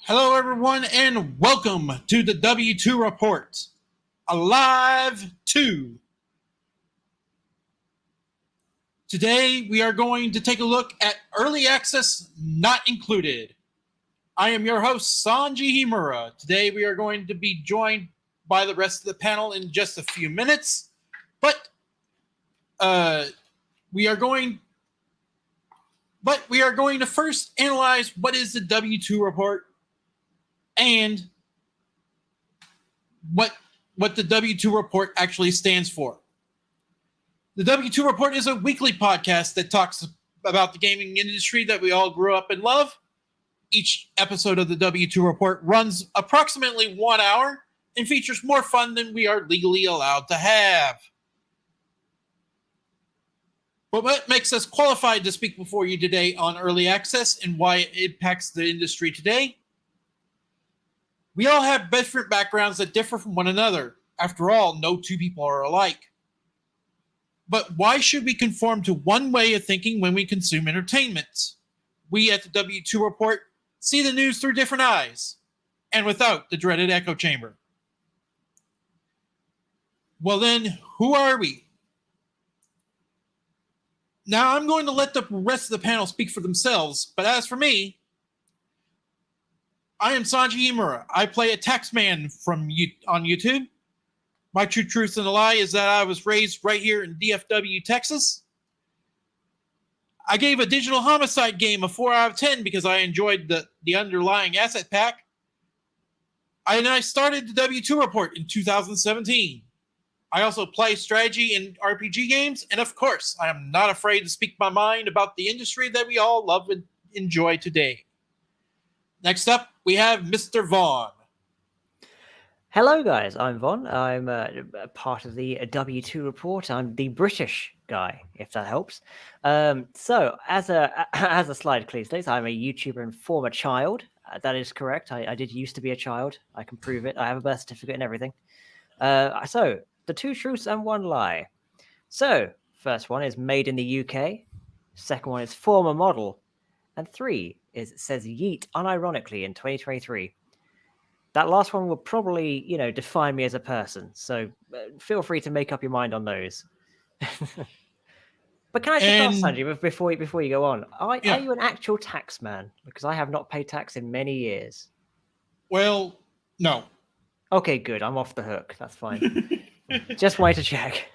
Hello, everyone, and welcome to the W2 Report, Alive 2. Today, we are going to take a look at Early Access Not Included. I am your host, Sanji Himura. Today, we are going to be joined by the rest of the panel in just a few minutes, but we are going to first analyze what is the W2 Report and what the W2 Report actually stands for. The W2 Report is a weekly podcast that talks about the gaming industry that we all grew up and love. Each episode of the W2 Report runs approximately 1 hour and features more fun than we are legally allowed to have. But what makes us qualified to speak before you today on early access and why it impacts the industry today? We all have different backgrounds that differ from one another. After all, no two people are alike. But why should we conform to one way of thinking when we consume entertainment? We at the W2 Report see the news through different eyes and without the dreaded echo chamber. Well then, who are we? Now I'm going to let the rest of the panel speak for themselves, but as for me, I am Sanji Himura. I play a taxman on YouTube. My true truth and a lie is that I was raised right here in DFW, Texas. I gave a digital homicide game a 4 out of 10 because I enjoyed the underlying asset pack. I started the W2 Report in 2017. I also play strategy and RPG games, and of course, I am not afraid to speak my mind about the industry that we all love and enjoy today. Next up, we have Mr. Vaughn. Hello, guys. I'm Vaughn. I'm part of the W2 Report. I'm the British guy, if that helps. So, as a slide clearly states, I'm a YouTuber and former child. That is correct. I did used to be a child. I can prove it. I have a birth certificate and everything. So, the 2 truths and 1 lie. So, first one is made in the UK. Second one is former model. And 3 is it says yeet unironically in 2023. That last one will probably, define me as a person. So feel free to make up your mind on those. But can I just ask, Sanji, before you go on, are you an actual tax man? Because I have not paid tax in many years. Well, no. Okay, good. I'm off the hook. That's fine. Just wanted to check.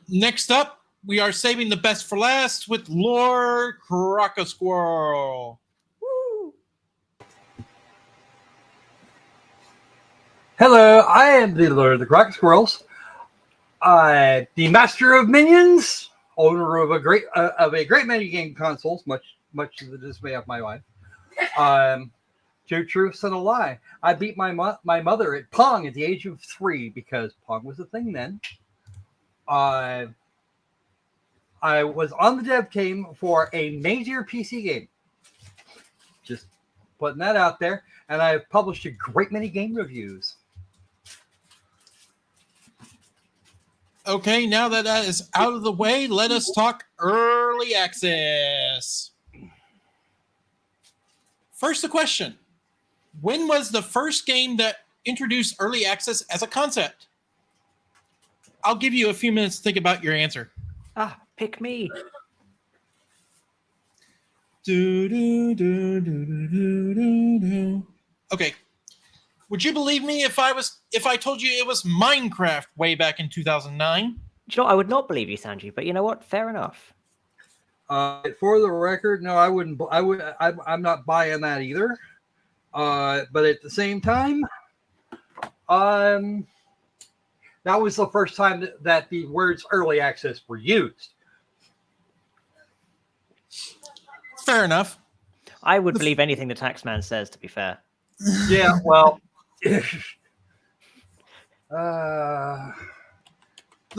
Next up, we are saving the best for last with Lord Crocosquirrel. Woo. Hello, I am the Lord of the Crocosquirrels. The master of minions, owner of a great many game consoles, much to the dismay of my wife. 2 truths and a lie. I beat my mother at Pong at the age of 3 because Pong was a thing then. I was on the dev team for a major PC game. Just putting that out there. And I've published a great many game reviews. Okay, now that is out of the way, let us talk early access. First, the question. When was the first game that introduced early access as a concept? I'll give you a few minutes to think about your answer. Pick me. Okay. Would you believe me if I told you it was Minecraft way back in 2009? I would not believe you, Sanji, but you know what? Fair enough. For the record, no, I wouldn't. I'm not buying that either. But at the same time, that was the first time that the words early access were used. Fair enough. I would believe anything the taxman says, to be fair. Yeah, well. The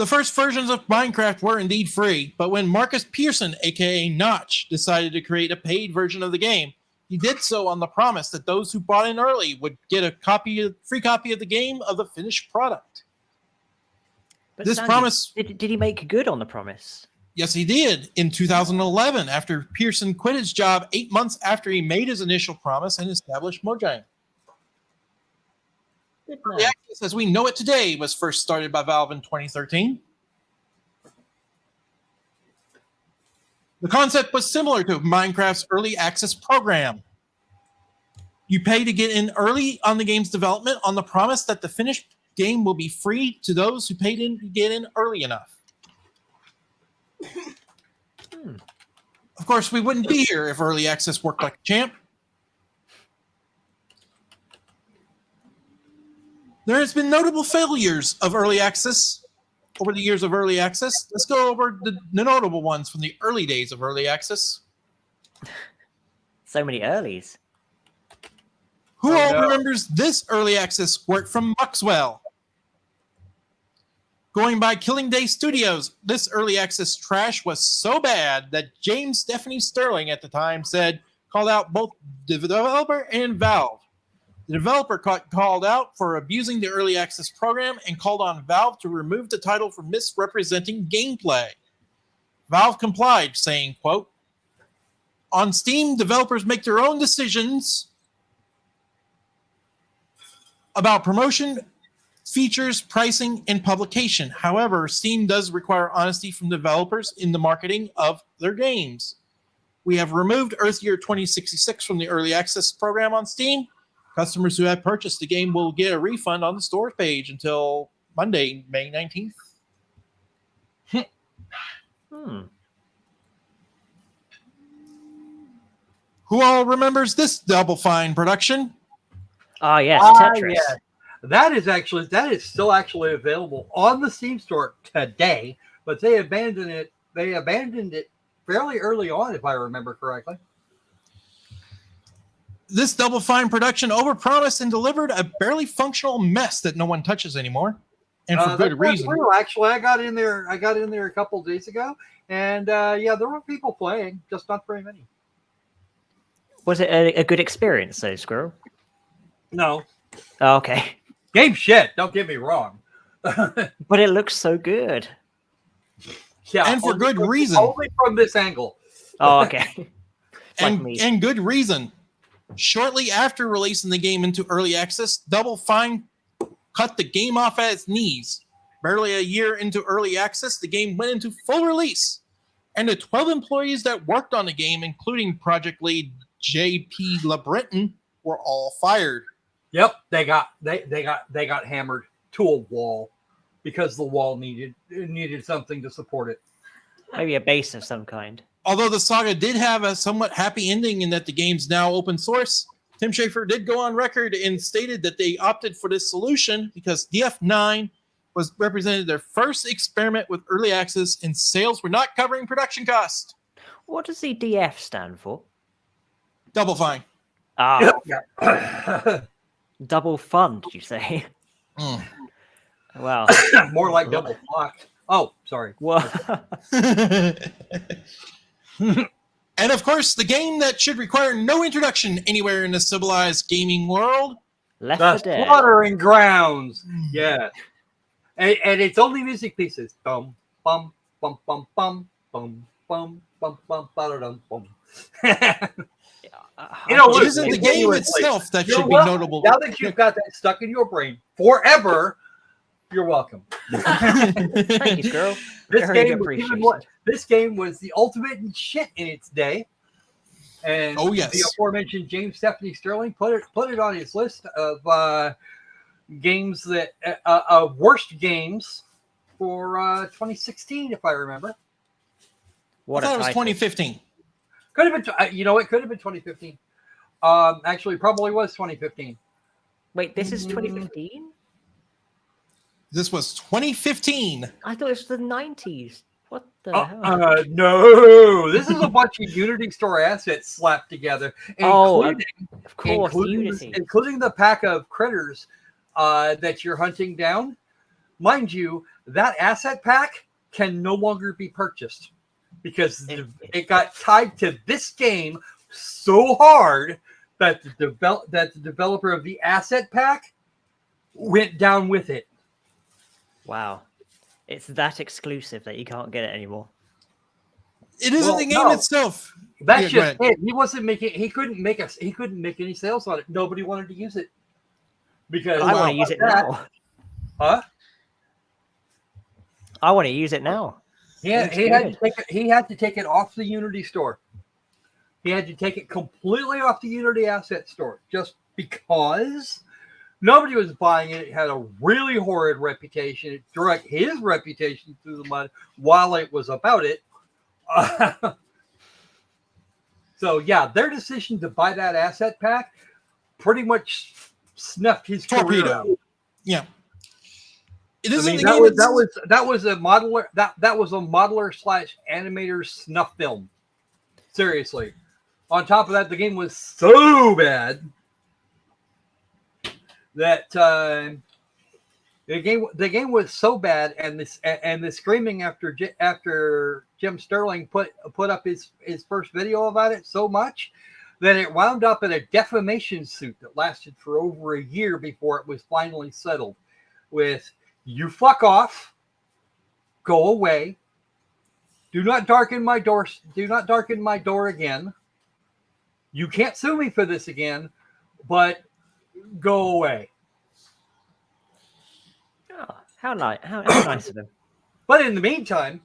first versions of Minecraft were indeed free, but when Marcus Pearson, aka Notch, decided to create a paid version of the game, he did so on the promise that those who bought in early would get a free copy of the game of the finished product. But this Sanji, promise... Did he make good on the promise? Yes, he did. In 2011, after Pearson quit his job 8 months after he made his initial promise and established Mojang. Good Early man. access, as we know it today, was first started by Valve in 2013. The concept was similar to Minecraft's early access program. You pay to get in early on the game's development on the promise that the finished game will be free to those who paid in to get in early enough. Of course, we wouldn't be here if early access worked like a champ. There has been notable failures of early access over the years of early access. Let's go over the notable ones from the early days of early access. So many earlies. Who all remembers this early access work from Muxwell? Going by Killing Day Studios, this early access trash was so bad that James Stephanie Sterling at the time called out both the developer and Valve. The developer called out for abusing the early access program and called on Valve to remove the title for misrepresenting gameplay. Valve complied, saying, quote, "On Steam, developers make their own decisions about promotion, features, pricing, and publication. However, Steam does require honesty from developers in the marketing of their games. We have removed Earthyear 2066 from the early access program on Steam. Customers who have purchased the game will get a refund on the store page until Monday, May 19th. Who all remembers this Double Fine production? Oh, yes, Tetris. Yeah. That is still actually available on the Steam store today, but they abandoned it. They abandoned it fairly early on, if I remember correctly. This Double Fine production overpromised and delivered a barely functional mess that no one touches anymore, and for good reason. True. Actually, I got in there a couple days ago, and yeah, there were people playing, just not very many. Was it a good experience, though, Squirrel? No. Oh, okay. Game shit, don't get me wrong. But it looks so good. Yeah, and for good reason. Only from this angle. Oh, okay. and good reason. Shortly after releasing the game into early access, Double Fine cut the game off at its knees. Barely a year into early access, the game went into full release. And the 12 employees that worked on the game, including project lead J.P. LeBreton, were all fired. Yep, they got hammered to a wall because the wall needed something to support it. Maybe a base of some kind. Although the saga did have a somewhat happy ending in that the game's now open source, Tim Schafer did go on record and stated that they opted for this solution because DF9 represented their first experiment with early access and sales were not covering production costs. What does the DF stand for? Double Fine. Ah, Yep. Double fun, did you say? Wow. More like double fuck. Oh, sorry. Well, and of course, the game that should require no introduction anywhere in the civilized gaming world. Left The 4 Dead. Slaughtering Grounds. Yeah. And it's only music pieces. Bum, bum, bum, bum, bum, bum, bum, bum, bum, ba-da-dum, bum. It isn't the game itself that should be notable. Now that you've got that stuck in your brain forever, you're welcome. Thank you, girl. This game was the ultimate in shit in its day. And the aforementioned James Stephanie Sterling put it on his list of games that worst games for 2016, if I remember. I thought it was 2015. Could have been. It could have been 2015. Actually, probably was 2015. Wait, this is 2015? This was 2015. I thought it was the 90s. What the hell? No, this is a bunch of Unity store assets slapped together, of course, including the pack of critters that you're hunting down. Mind you, that asset pack can no longer be purchased because it got tied to this game so hard that the developer of the asset pack went down with it. Wow. It's that exclusive that you can't get it anymore. It isn't the game itself. That's Yeah, just it. He wasn't making. He couldn't make us. He couldn't make any sales on it. Nobody wanted to use it because I want to use it now. Huh? I want to use it now. He had to take it off the Unity store. He had to take it completely off the Unity asset store just because nobody was buying it. It had a really horrid reputation. It dragged his reputation through the mud while it was about it. So yeah, their decision to buy that asset pack pretty much snuffed his career out. Yeah. It I isn't mean, the game. that was a modeler / animator snuff film. Seriously. On top of that, the game was so bad that the game was so bad, and the screaming after Jim Sterling put up his first video about it so much that it wound up in a defamation suit that lasted for over a year before it was finally settled with, "You fuck off, go away, do not darken my door again. You can't sue me for this again, but go away." Oh, how nice of them. But in the meantime,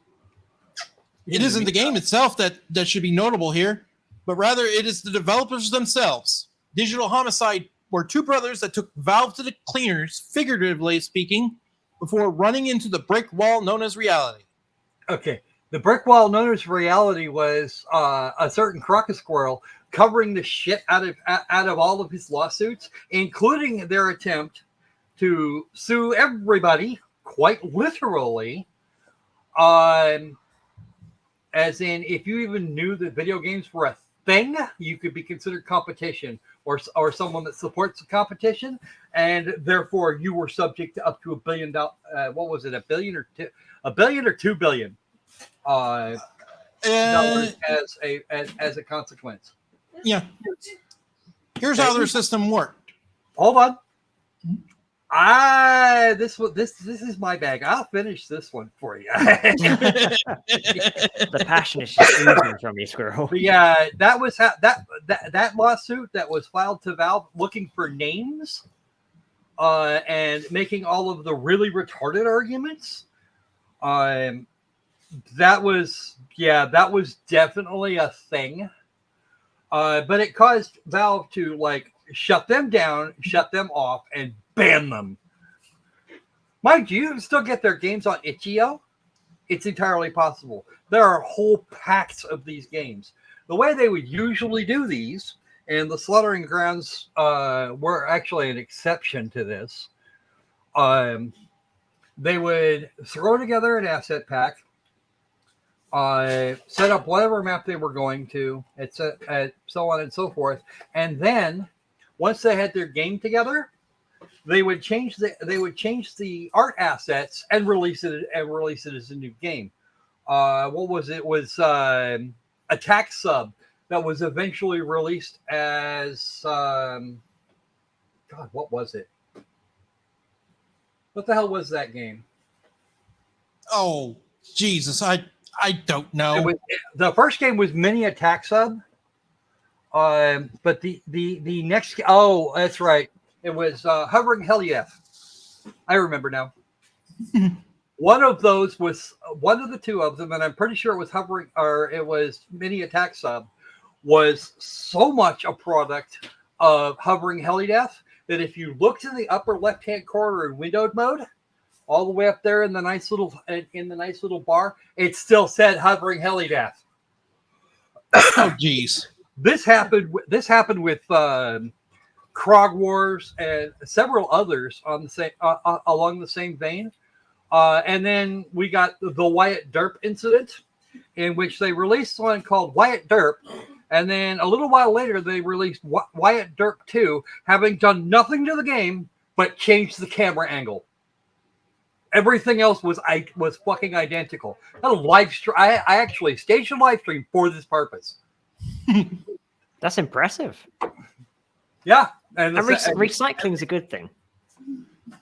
it isn't the game itself that should be notable here, but rather it is the developers themselves. Digital Homicide were two brothers that took Valve to the cleaners, figuratively speaking, before running into the brick wall known as reality. Okay. The brick wall known as reality was a certain crocus squirrel covering the shit out of all of his lawsuits, including their attempt to sue everybody, quite literally, as in if you even knew that video games were a thing, you could be considered competition or someone that supports the competition, and therefore you were subject to up to $1 billion. What was it? $1 billion or $2 billion? Dollars as a consequence. Yeah. Here's how their system worked. Hold on. This is my bag. I'll finish this one for you. The passion is just oozing from you, Squirrel. Yeah, that was that lawsuit that was filed to Valve looking for names, and making all of the really retarded arguments. That was definitely a thing. But it caused Valve to shut them down, shut them off, and ban them. Mind you, can still get their games on itch.io. It's entirely possible. There are whole packs of these games. The way they would usually do these, and the Slaughtering Grounds were actually an exception to this, they would throw together an asset pack, set up whatever map they were going to, so on and so forth, and then once they had their game together, they would change the art assets and release it as a new game. What was it? It was Attack Sub that was eventually released as God. What was it? What the hell was that game? Oh, Jesus, I don't know. The first game was Mini Attack Sub. But the next, oh, that's right. It was Hovering Helief. I remember now. One of those was one of the two of them, and I'm pretty sure it was it was Mini Attack Sub, was so much a product of Hovering Helideath that if you looked in the upper left-hand corner in windowed mode, all the way up there in the nice little bar, it still said Hovering Helideath. Oh, geez. This happened with Krog Wars and several others on the same along the same vein, and then we got the Wyatt Derp incident, in which they released one called Wyatt Derp, and then a little while later they released Wyatt Derp 2, having done nothing to the game but changed the camera angle. Everything else was fucking identical. I actually staged a live stream for this purpose. That's impressive. Yeah, and recycling is a good thing,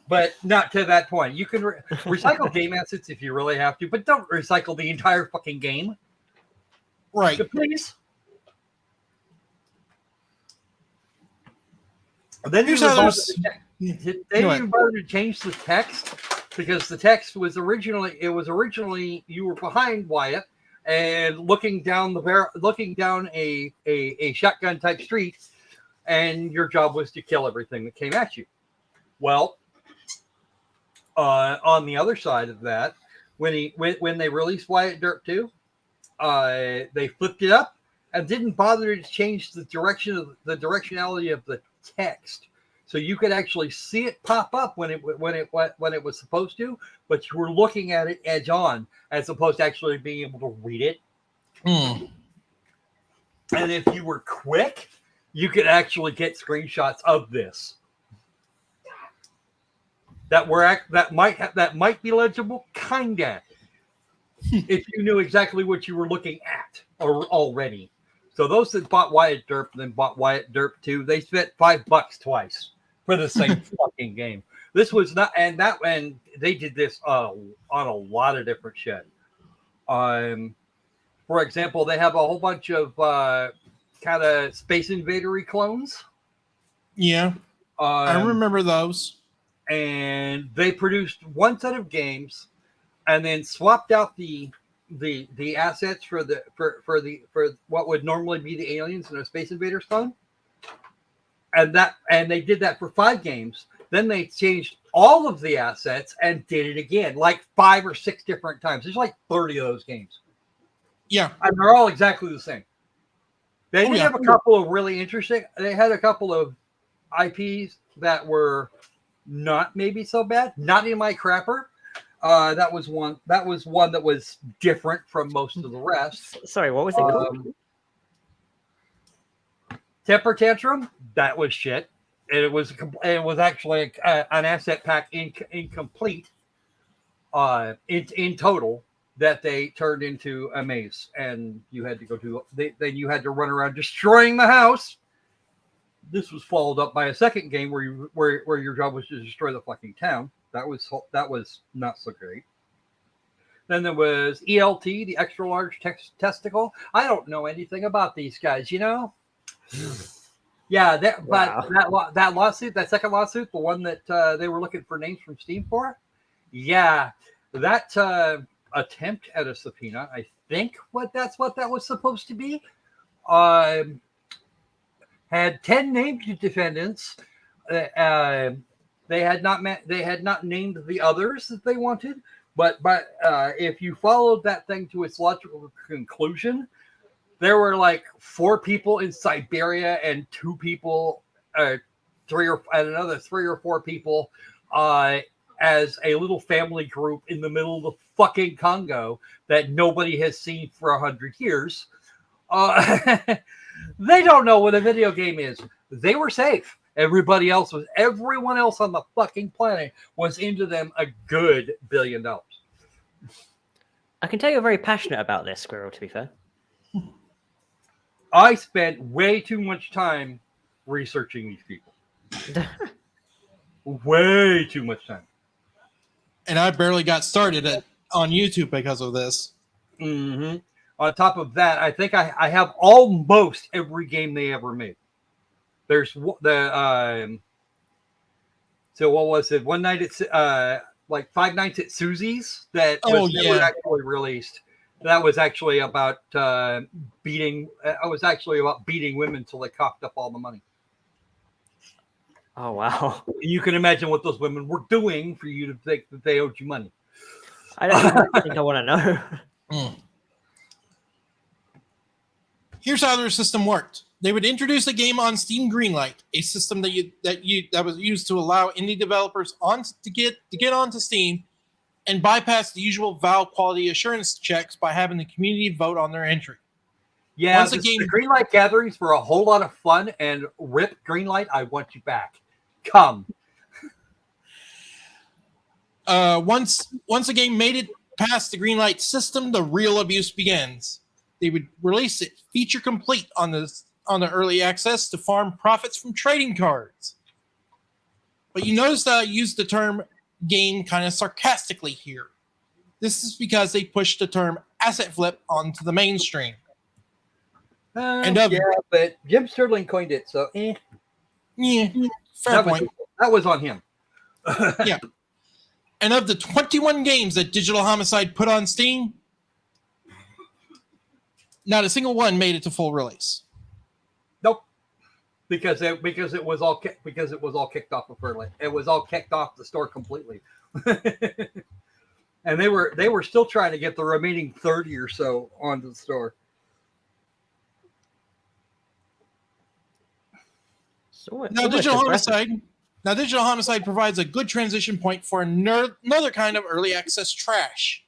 but not to that point. You can recycle game assets if you really have to, but don't recycle the entire fucking game. Right. Please. Then Here's how there's. they didn't even bother to change the text because the text was originally you were behind Wyatt and looking down a shotgun type street, and your job was to kill everything that came at you. Well, on the other side of that, when they released Wyatt Dirt 2, they flipped it up and didn't bother to change the directionality of the text, so you could actually see it pop up when it was supposed to, but you were looking at it edge on as opposed to actually being able to read it. And if you were quick, you could actually get screenshots of this that might be legible, kinda, if you knew exactly what you were looking at already. So those that bought Wyatt Dirt and then bought Wyatt Dirt 2, they spent $5 twice for the same fucking game. This was not, and they did this on a lot of different shit. For example, they have a whole bunch of kind of Space Invader-y clones. Yeah, I remember those. And they produced one set of games, and then swapped out the assets for what would normally be the aliens in a Space Invaders clone. And they did that for 5 games. Then they changed all of the assets and did it again, like 5 or 6 different times. There's like 30 of those games. Yeah. And they're all exactly the same. They did have a couple of really interesting. They had a couple of IPs that were not maybe so bad. Not in my crapper. That was one that was different from most of the rest. Sorry, what was it called? Temper Tantrum. That was shit. It was actually an asset pack incomplete. In total, that they turned into a maze, and you had to go to. Then you had to run around destroying the house. This was followed up by a second game where your job was to destroy the fucking town. That was not so great. Then there was ELT, the extra large testicle. I don't know anything about these guys, you know. Yeah, but that lawsuit, that second lawsuit, the one that they were looking for names from Steam for. Yeah, that attempt at a subpoena. I think that's what that was supposed to be. Had 10 named defendants. They had not named the others that they wanted, but if you followed that thing to its logical conclusion, there were like 4 people in Siberia and 2 people, 3 or 4 people, as a little family group in the middle of the fucking Congo that nobody has seen for 100 years. They don't know what a video game is. They were safe. Everyone else on the fucking planet was into them a good $1 billion. I can tell you're very passionate about this, Squirrel, to be fair. I spent way too much time researching these people. Way too much time. And I barely got started on YouTube because of this. Mm-hmm. On top of that, I think I have almost every game they ever made. There's the so what was it? One night it's like 5 Nights at Susie's that was never actually released. That was actually about beating. It was actually about beating women till they coughed up all the money. Oh wow! You can imagine what those women were doing for you to think that they owed you money. I don't think I want to know. Here's how their system worked. They would introduce a game on Steam Greenlight, a system that was used to allow indie developers to get onto Steam and bypass the usual Valve quality assurance checks by having the community vote on their entry. Yeah, the Greenlight gatherings were a whole lot of fun, and rip Greenlight, I want you back. Come. Once a game made it past the Greenlight system, the real abuse begins. They would release it feature complete on the early access to farm profits from trading cards. But you notice that I used the term game kind of sarcastically here. This is because they pushed the term asset flip onto the mainstream. And of- yeah, but Jim Sterling coined it, so Yeah, fair that point. that was on him. Yeah. And of the 21 games that Digital Homicide put on Steam, not a single one made it to full release. Nope. Because it was all kicked off of early. It was all kicked off the store completely. And they were still trying to get the remaining 30 or so onto the store. So Now, Digital Homicide provides a good transition point for another kind of early access trash,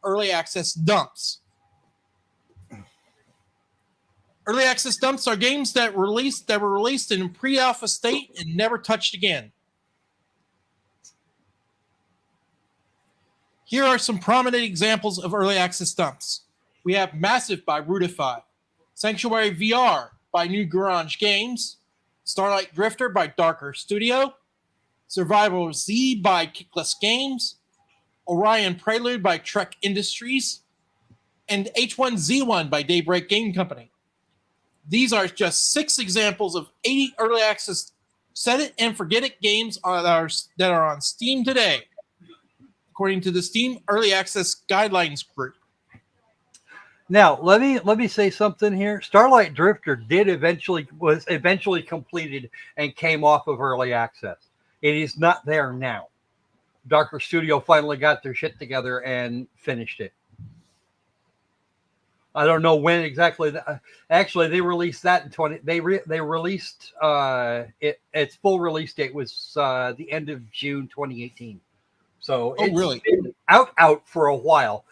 early access dumps. Early access dumps are games that were released in pre-alpha state and never touched again. Here are some prominent examples of early access dumps. We have Massive by Rootify, Sanctuary VR by New Garage Games, Starlight Drifter by Darker Studio, Survival Z by Kickless Games, Orion Prelude by Trek Industries, and H1Z1 by Daybreak Game Company. These are just 6 examples of 80 early access set it and forget it games that are on Steam today, according to the Steam Early Access Guidelines Group. Now, let me say something here. Starlight Drifter was eventually completed and came off of early access. It is not there now. Darker Studio finally got their shit together and finished it. I don't know when exactly. Actually, they released that in 20. They released its full release date was the end of June 2018. So it's been out for a while,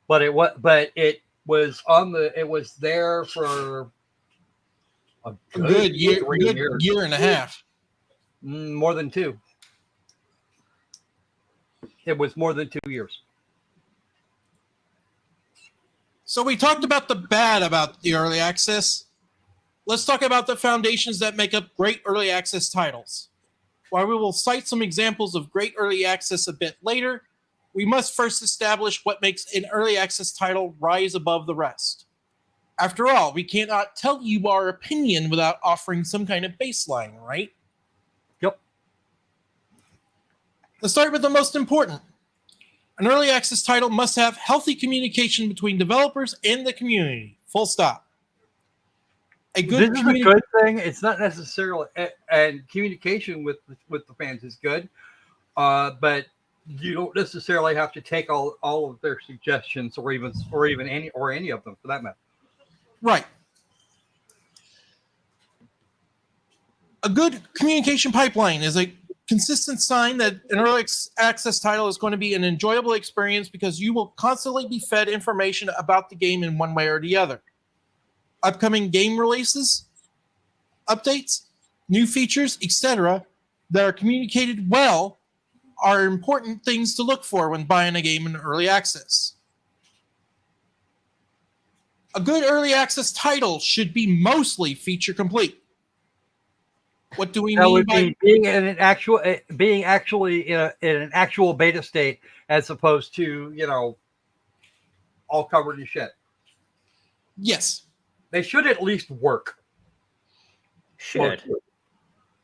but it was there for a good year and a half. More than 2. It was more than 2 years. So we talked about the bad about the early access. Let's talk about the foundations that make up great early access titles. While we will cite some examples of great early access a bit later, we must first establish what makes an early access title rise above the rest. After all, we cannot tell you our opinion without offering some kind of baseline, right? Yep. Let's start with the most important. An early access title must have healthy communication between developers and the community. Full stop. This is a good thing. It's not necessarily, and communication with the fans is good, but you don't necessarily have to take all of their suggestions or even any of them for that matter. Right. A good communication pipeline is a consistent sign that an early access title is going to be an enjoyable experience because you will constantly be fed information about the game in one way or the other. Upcoming game releases, updates, new features, etc. that are communicated well are important things to look for when buying a game in early access. A good early access title should be mostly feature complete. What do we mean by being actually in an actual beta state as opposed to all covered in shit? Yes. They should at least work. Should.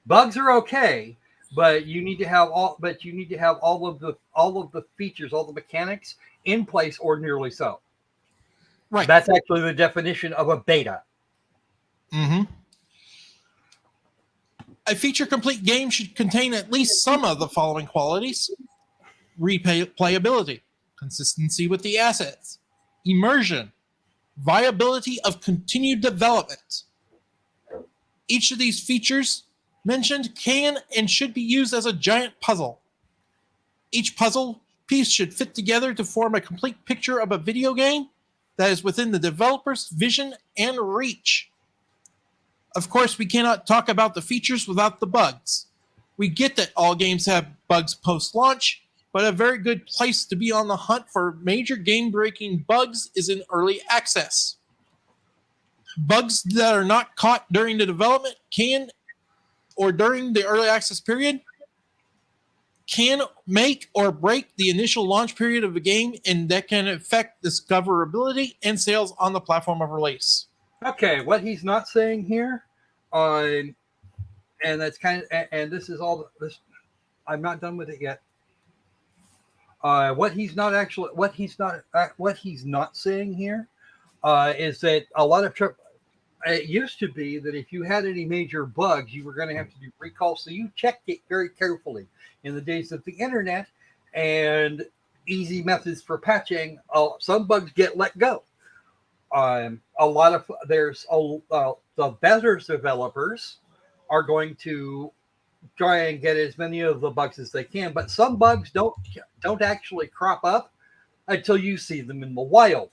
Bugs are okay, but you need to have all of the features, all the mechanics in place or nearly so. Right. That's actually the definition of a beta. Mm-hmm. A feature-complete game should contain at least some of the following qualities: replayability, consistency with the assets, immersion, viability of continued development. Each of these features mentioned can and should be used as a giant puzzle. Each puzzle piece should fit together to form a complete picture of a video game that is within the developer's vision and reach. Of course, we cannot talk about the features without the bugs. We get that all games have bugs post-launch, but a very good place to be on the hunt for major game-breaking bugs is in early access. Bugs that are not caught during the development or during the early access period can make or break the initial launch period of a game, and that can affect discoverability and sales on the platform of release. Okay, what he's not saying here, and that's kind of, and this is all this. I'm not done with it yet. What he's not saying here is that a lot of it used to be that if you had any major bugs, you were going to have to do recalls. So you checked it very carefully. In the days of the internet and easy methods for patching, some bugs get let go. A lot of the better developers are going to try and get as many of the bugs as they can, but some bugs don't actually crop up until you see them in the wild.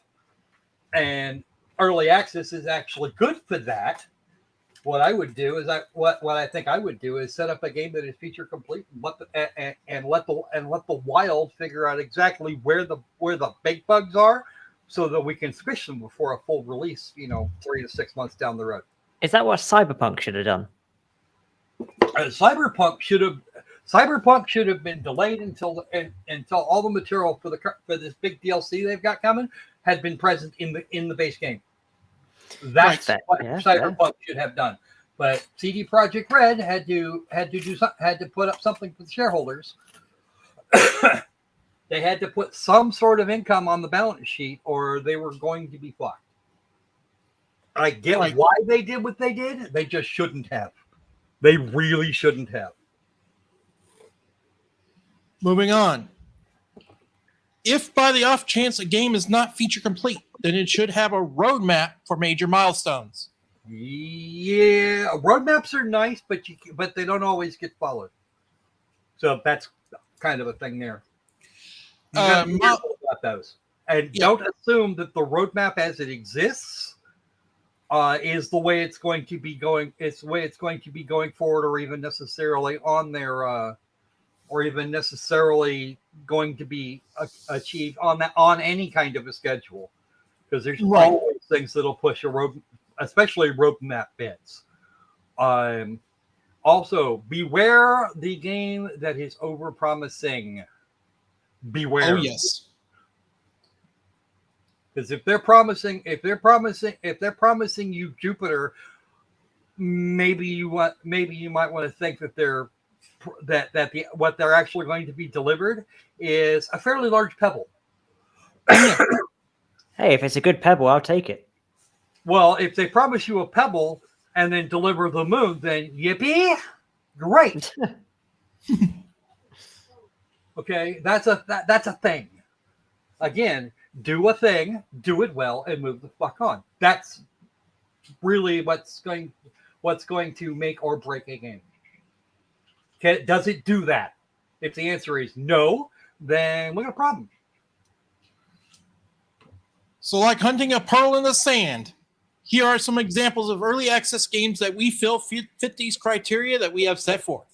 And early access is actually good for that. What I would do is what I think I would do is set up a game that is feature complete and let the wild figure out exactly where the big bugs are, so that we can squish them before a full release. 3 to 6 months down the road. Is that what Cyberpunk should have done? Cyberpunk should have been delayed until all the material for this big DLC they've got coming had been present in the base game. That's what Cyberpunk should have done. But CD Projekt Red had to put up something for the shareholders. They had to put some sort of income on the balance sheet, or they were going to be fucked. I get why they did what they did. They just shouldn't have. They really shouldn't have. Moving on. If by the off chance a game is not feature complete, then it should have a roadmap for major milestones. Yeah, roadmaps are nice, but they don't always get followed. So that's kind of a thing there. You gotta be careful about those, and don't assume that the roadmap as it exists is the way it's going to be going. It's the way it's going to be going forward, or even necessarily on their, or even necessarily going to be achieved on any kind of a schedule. Because there's always things that'll push a road, especially roadmap bits. Also, beware the game that is overpromising. Beware. Oh yes. Because if they're promising you Jupiter, maybe you might want to think that what they're actually going to be delivered is a fairly large pebble. Hey, if it's a good pebble, I'll take it. Well, if they promise you a pebble and then deliver the moon, then yippee, great. Okay, that's a thing. Again, do a thing, do it well, and move the fuck on. That's really what's going to make or break a game. Okay, does it do that? If the answer is no, then we got a problem. So, like hunting a pearl in the sand, here are some examples of early access games that we feel fit these criteria that we have set forth.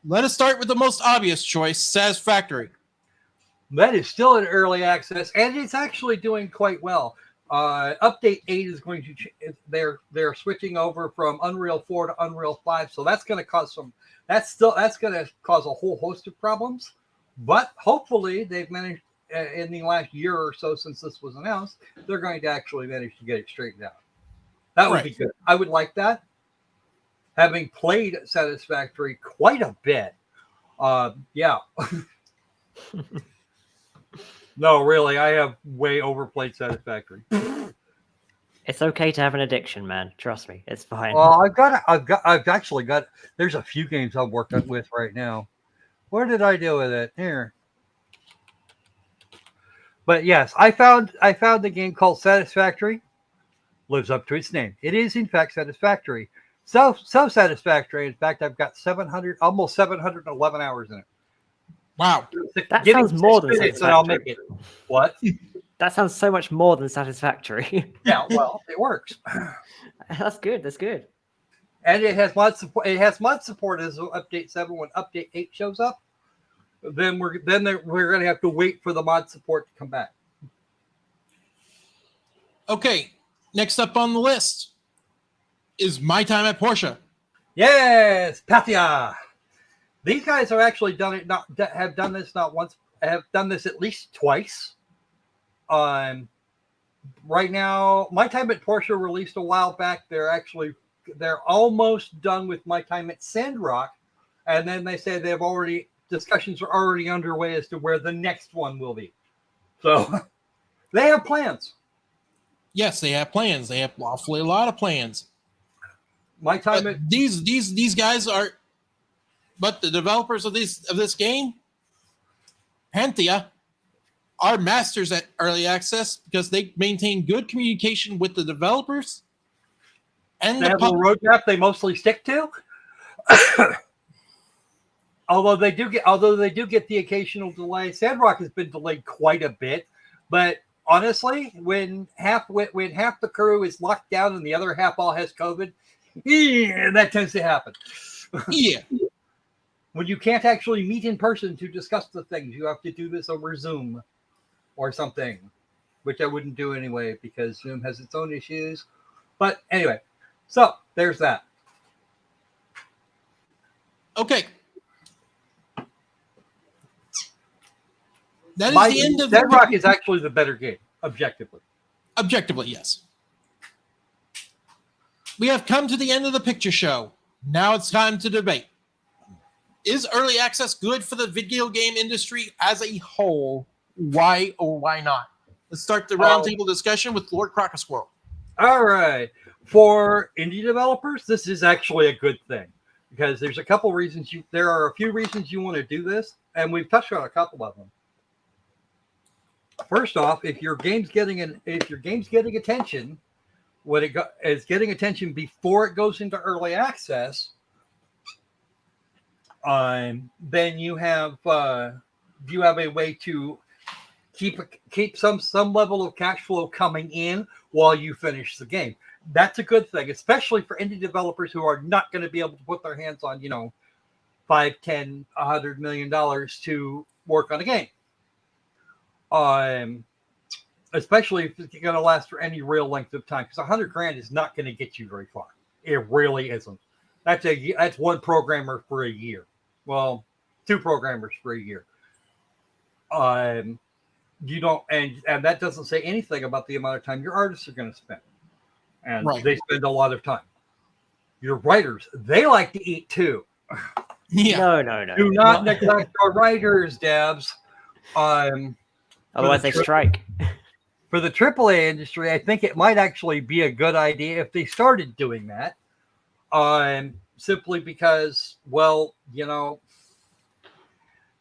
Let us start with the most obvious choice, Satisfactory. That is still in early access, and it's actually doing quite well. Update 8 is going to they're switching over from Unreal 4 to Unreal 5, so that's going to cause that's going to cause a whole host of problems. But hopefully they've managed in the last year or so since this was announced, they're going to actually manage to get it straightened out. That would be good. I would like that. Having played Satisfactory quite a bit, yeah. No, really, I have way overplayed Satisfactory. It's okay to have an addiction, man. Trust me, it's fine. Well, I've actually got. There's a few games I'm working with right now. Where did I do with it? Here. But yes, I found the game called Satisfactory. Lives up to its name. It is in fact satisfactory. So satisfactory. In fact, I've got almost 711 hours in it. Wow. That sounds more than satisfactory. And I'll make it. What? That sounds so much more than satisfactory. Yeah, well, it works. That's good. That's good. And it has mod support. It has mod support as update 7 when update 8 shows up. Then we're going to have to wait for the mod support to come back. Okay, next up on the list is My Time at Porsche. Yes, Pathia. These guys have actually done it. Have done this not once. Have done this at least twice. right now, My Time at Portia released a while back. They're almost done with My Time at Sandrock, and then they say discussions are already underway as to where the next one will be. So they have plans. Yes, they have plans. They have awfully a lot of plans. My Time But at these guys are, but the developers of this game, Panthea, are masters at early access because they maintain good communication with the developers and they the have a roadmap they mostly stick to. Although they do get the occasional delay. Sandrock has been delayed quite a bit, but honestly, when half the crew is locked down and the other half all has COVID, that tends to happen. Yeah. When you can't actually meet in person to discuss the things, you have to do this over Zoom or something, which I wouldn't do anyway because Zoom has its own issues. But anyway, so there's that. Okay. That is the end of Sandrock is actually the better game, objectively. Objectively, yes. We have come to the end of the picture show. Now it's time to debate. Is early access good for the video game industry as a whole? Why or why not? Let's start the roundtable discussion with Lord Crockersquirrel. All right. For indie developers, this is actually a good thing because there's a couple reasons there are a few reasons you want to do this, and we've touched on a couple of them. First off, if your game's getting attention, is getting attention before it goes into early access, then you have a way to keep some level of cash flow coming in while you finish the game. That's a good thing, especially for indie developers who are not going to be able to put their hands on, $5, $10, $100 million to work on a game. Especially if it's going to last for any real length of time, because $100,000 is not going to get you very far. It really isn't. That's one programmer for a year. Well, two programmers for a year. You don't, and that doesn't say anything about the amount of time your artists are going to spend, and they spend a lot of time. Your writers, they like to eat too. Yeah. No. Do not neglect our writers, Dabs. Otherwise, they strike. For the AAA industry, I think it might actually be a good idea if they started doing that. Simply because,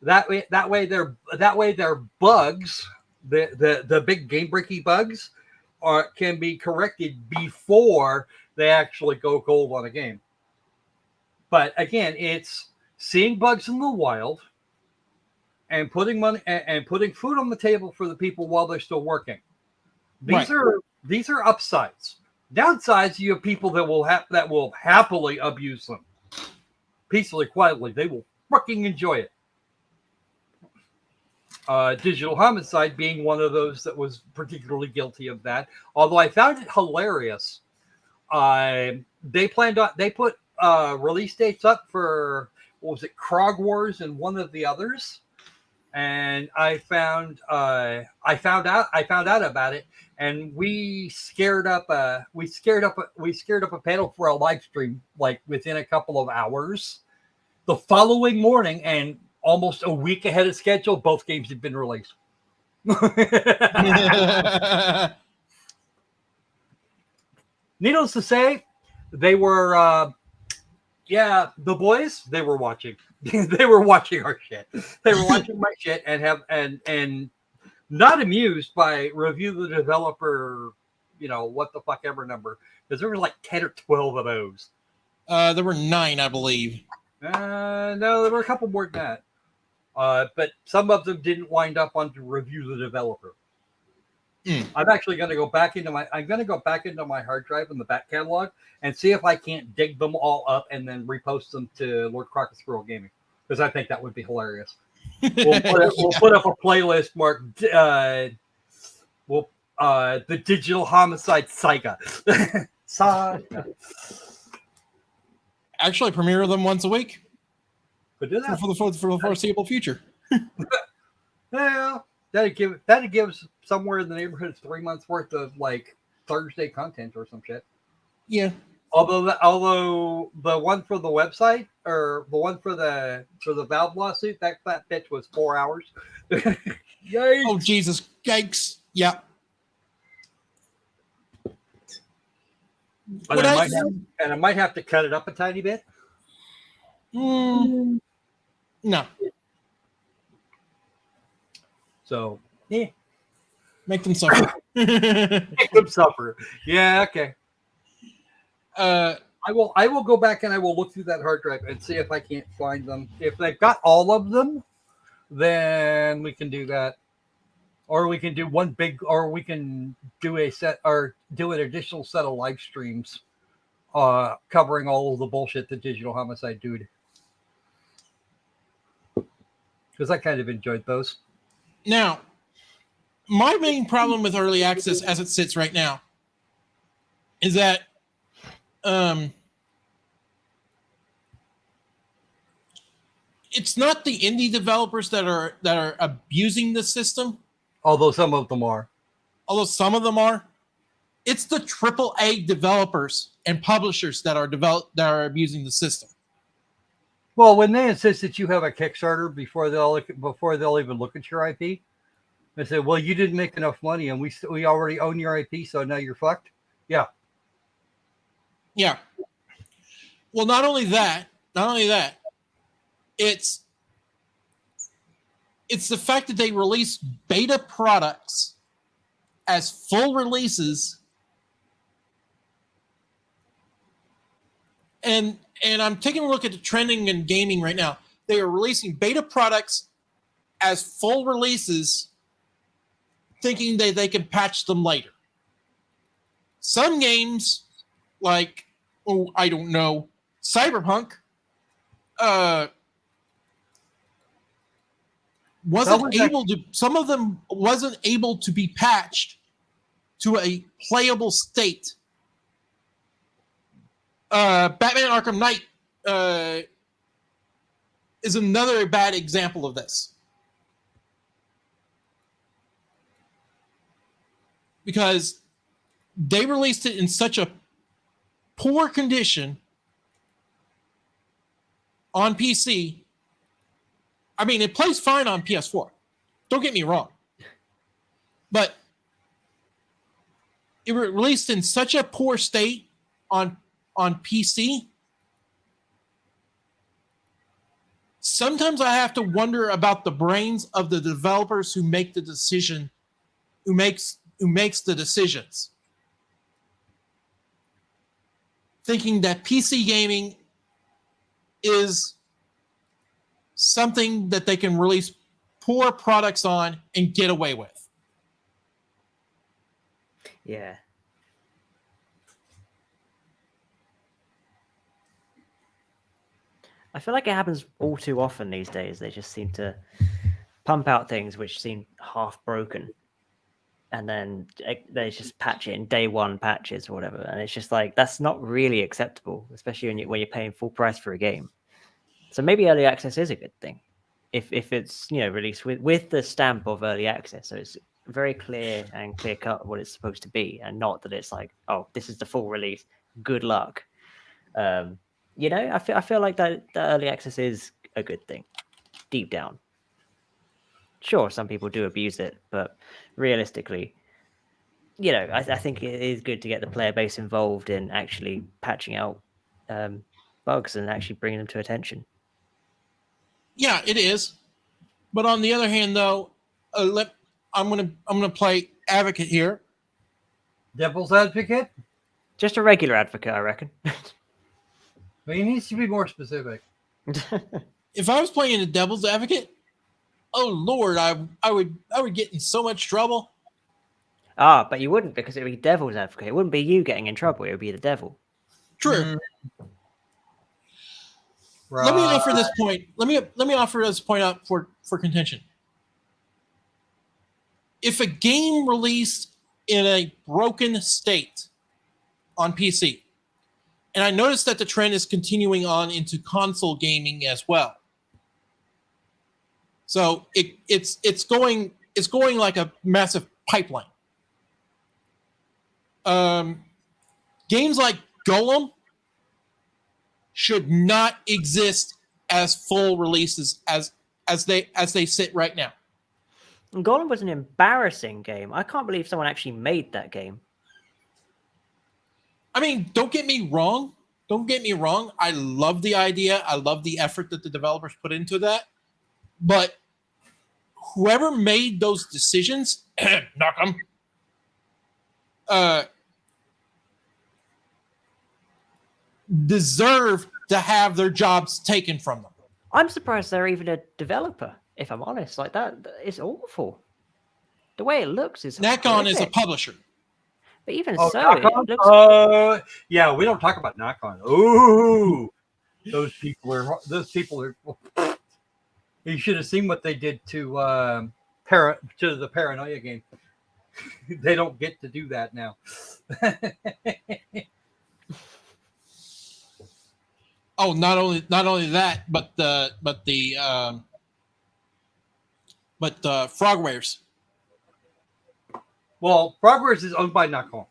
that way their bugs, the big game breaking bugs, can be corrected before they actually go gold on a game. But again, it's seeing bugs in the wild and putting money and putting food on the table for the people while they're still working. These are upsides. Downsides, you have people that will happily abuse them peacefully, quietly. They will fucking enjoy it. Digital Homicide being one of those that was particularly guilty of that. Although I found it hilarious. They put release dates up for, what was it, Krog Wars and one of the others. And I found out about it, and we scared up a panel for a live stream like within a couple of hours. The following morning, and almost a week ahead of schedule, both games had been released. Needless to say, they were the boys, they were watching. They were watching our shit. They were watching my shit and not amused by review the developer, what the fuck ever number, because there were like 10 or 12 of those. There were 9, I believe. No, there were a couple more than that. But some of them didn't wind up on to review the developer. I'm actually going to go back into my hard drive in the back catalog and see if I can't dig them all up and then repost them to Lord Crockersquirrel Gaming, because I think that would be hilarious. We'll put up a playlist marked the Digital Homicide Saga. Actually, premiere them once a week. Could do that for the foreseeable future. Yeah, that'd give somewhere in the neighborhood of 3 months worth of like Thursday content or some shit. Yeah. Although the one for the website or the one for the Valve lawsuit, that bitch was 4 hours. Yikes! Oh Jesus, yikes! Yeah. And I might have to cut it up a tiny bit. No. So yeah, Make them suffer. make them suffer. Yeah, okay. I will go back and I will look through that hard drive and see if I can't find them. If they've got all of them, then we can do that. Or we can do or we can do do an additional set of live streams covering all of the bullshit that Digital Homicide dude. Because I kind of enjoyed those. Now, my main problem with early access as it sits right now is that it's not the indie developers that are abusing the system, Although some of them are. It's the AAA developers and publishers that are abusing the system. Well, when they insist that you have a Kickstarter before they'll even look at your IP, they say, "Well, you didn't make enough money, and we already own your IP, so now you're fucked." Yeah. Yeah. Well, not only that, it's the fact that they release beta products as full releases, and I'm taking a look at the trending in gaming right now. They are releasing beta products as full releases, thinking that they can patch them later. Some games, like, I don't know, Cyberpunk, some of them wasn't able to be patched to a playable state. Batman Arkham Knight is another bad example of this. Because they released it in such a poor condition on PC. I mean, it plays fine on PS4. Don't get me wrong. But it was released in such a poor state on PC. Sometimes I have to wonder about the brains of the developers who make the decision, who makes the decisions. Thinking that PC gaming is something that they can release poor products on and get away with. Yeah. I feel like it happens all too often these days. They just seem to pump out things which seem half broken, and then they just patch it in day one patches or whatever. And it's just like, that's not really acceptable, especially when you're paying full price for a game. So maybe early access is a good thing, if it's released with the stamp of early access, so it's very clear and clear cut what it's supposed to be, and not that it's like, oh, this is the full release, good luck. I feel like that early access is a good thing, deep down. Sure, some people do abuse it, but realistically, I think it is good to get the player base involved in actually patching out bugs and actually bringing them to attention. Yeah, it is. But on the other hand, though, I'm gonna play advocate here. Devil's advocate? Just a regular advocate, I reckon. Well, he needs to be more specific. If I was playing the devil's advocate, oh Lord, I would get in so much trouble. But you wouldn't, because it would be devil's advocate. It wouldn't be you getting in trouble. It would be the devil. True. Right. Let me offer this point. Let me offer this point up for contention. If a game released in a broken state on PC, and I noticed that the trend is continuing on into console gaming as well. So it's going it's going like a massive pipeline. Games like Golem should not exist as full releases as they sit right now. And Golem was an embarrassing game. I can't believe someone actually made that game. I mean, don't get me wrong. I love the idea. I love the effort that the developers put into that. But whoever made those decisions, knock 'em, deserve to have their jobs taken from them. I'm surprised they're even a developer, if I'm honest. Like that, it's awful. The way it looks is Nakon is a horrific. publisher. But even Oh, so, Nakon? it looks... Yeah, we don't talk about Nakon. Ooh, those people are. You should have seen what they did to the Paranoia game. They don't get to do that now. Oh, not only that, but the Frogwares. Well, Frogwares is owned by Nakon.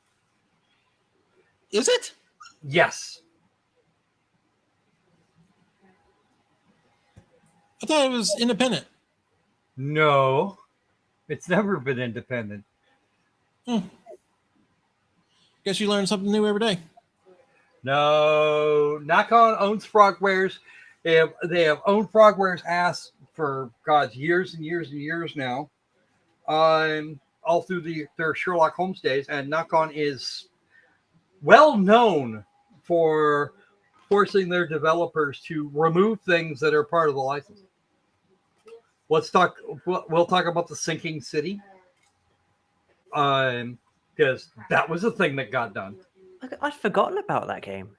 Is it? Yes. I thought it was independent. No, it's never been independent. Guess you learn something new every day. No, Nakon owns Frogwares. They have owned Frogwares ass for God's years and years and years now. All through their Sherlock Holmes days, and Nakon is well known for forcing their developers to remove things that are part of the license. We'll talk about the Sinking City, because that was a thing that got done. I'd forgotten about that game.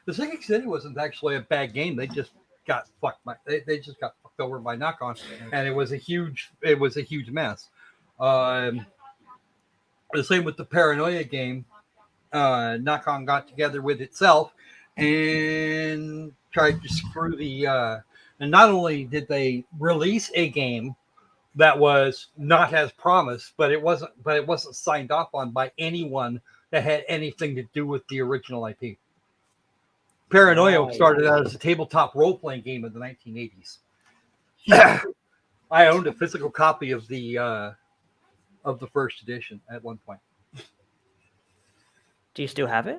The Sinking City wasn't actually a bad game. They just got fucked by they just got fucked over by Nakon, and it was a huge mess. The same with the Paranoia game. Nakon got together with itself and tried to screw the. And not only did they release a game that was not as promised, but it wasn't signed off on by anyone that had anything to do with the original IP. Paranoia started out as a tabletop role-playing game in the 1980s. I owned a physical copy of the first edition at one point. Do you still have it?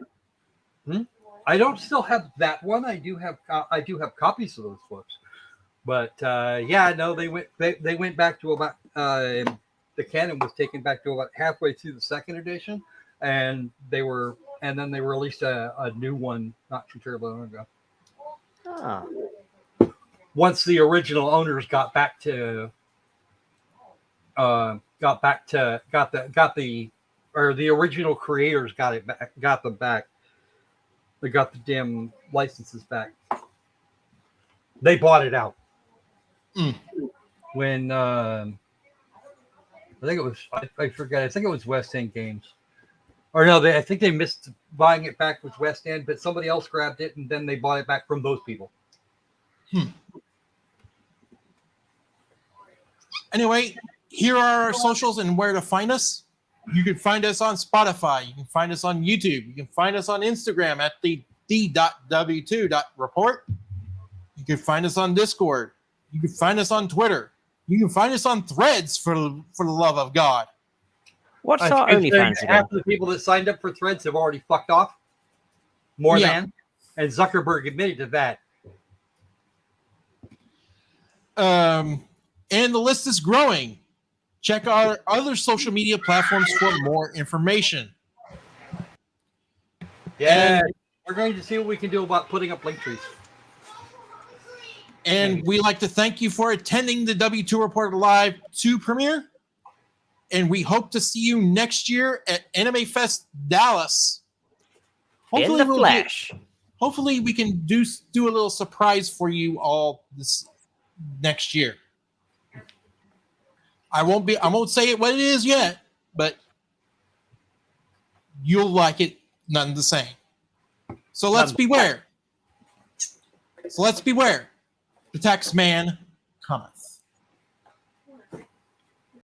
I don't still have that one. I do have copies of those books, but they went back to about the canon was taken back to about halfway through the second edition, and then they released a new one not too terribly long ago. Oh. Once the original owners got the original creators got them back. They got the damn licenses back. They bought it out. When I think it was I forget. I think it was West End Games. Or no, I think they missed buying it back with West End, but somebody else grabbed it and then they bought it back from those people. Anyway, here are our socials and where to find us. You can find us on Spotify. You can find us on YouTube. You can find us on Instagram at the d.w2.report. You can find us on Discord. You can find us on Twitter. You can find us on Threads, for the love of God. What's our OnlyFans again? Half the people that signed up for Threads have already fucked off. More than. And Zuckerberg admitted to that. And the list is growing. Check our other social media platforms for more information. Yeah, we're going to see what we can do about putting up link trees. And we'd like to thank you for attending the W2 Report Live 2 premiere. And we hope to see you next year at AnimeFest Dallas. In the flesh. Hopefully we can do a little surprise for you all this next year. I won't say it what it is yet, but you'll like it none the same. So let's beware. The tax man cometh.